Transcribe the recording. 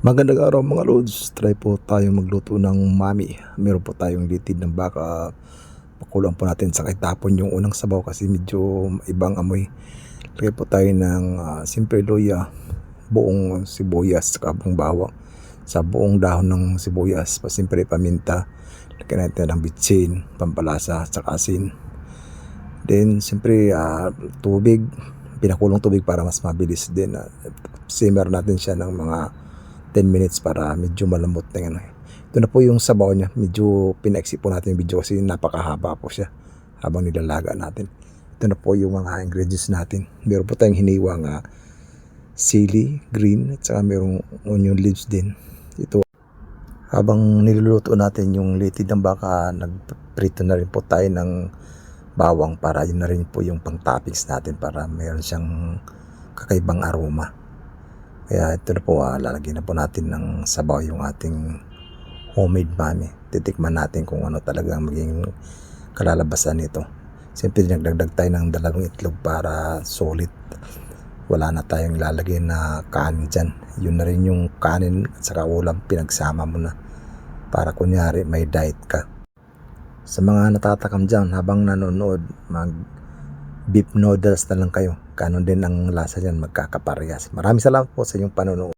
Magandang araw mga lods, try po tayong magluto ng mami. Meron po tayong litid ng baka, pakuluan po natin sa itapon yung unang sabaw kasi medyo ibang amoy. Lagay po tayo ng simple luya, buong sibuyas, saka buong bawang. Sa buong dahon ng sibuyas, simple paminta, lagyan natin ng bitsin, pampalasa, saka asin. Then siyempre tubig, pinakulong tubig para mas mabilis din. Simmer natin siya ng mga 10 minutes para medyo malambot na yan. Ito na po yung sabaw niya. Medyo pinaiksi po natin yung video kasi napakahaba po siya habang nilalaga natin. Ito na po yung mga ingredients natin. Meron po tayong hiniwang sili, green, at saka merong onion leaves din. Ito. Habang niluluto natin yung litid ng baka, nagprito na rin po tayo ng bawang para yun na rin po yung pang toppings natin para meron siyang kakaibang aroma. Kaya ito na po, lalagyan na po natin ng sabaw yung ating homemade mami. Titikman natin kung ano talagang maging kalalabasan nito. Siyempre nagdagdag tayo ng 2 itlog para solid. Wala na tayong ilalagay na kanin dyan. Yun na rin yung kanin at saka ulam, pinagsama mo na para kunyari may diet ka. Sa mga natatakam dyan, habang nanonood, mag beef noodles na lang kayo. Kanon din ang lasa niyan, magkakaparehas. Maraming salamat po sa inyong panonood.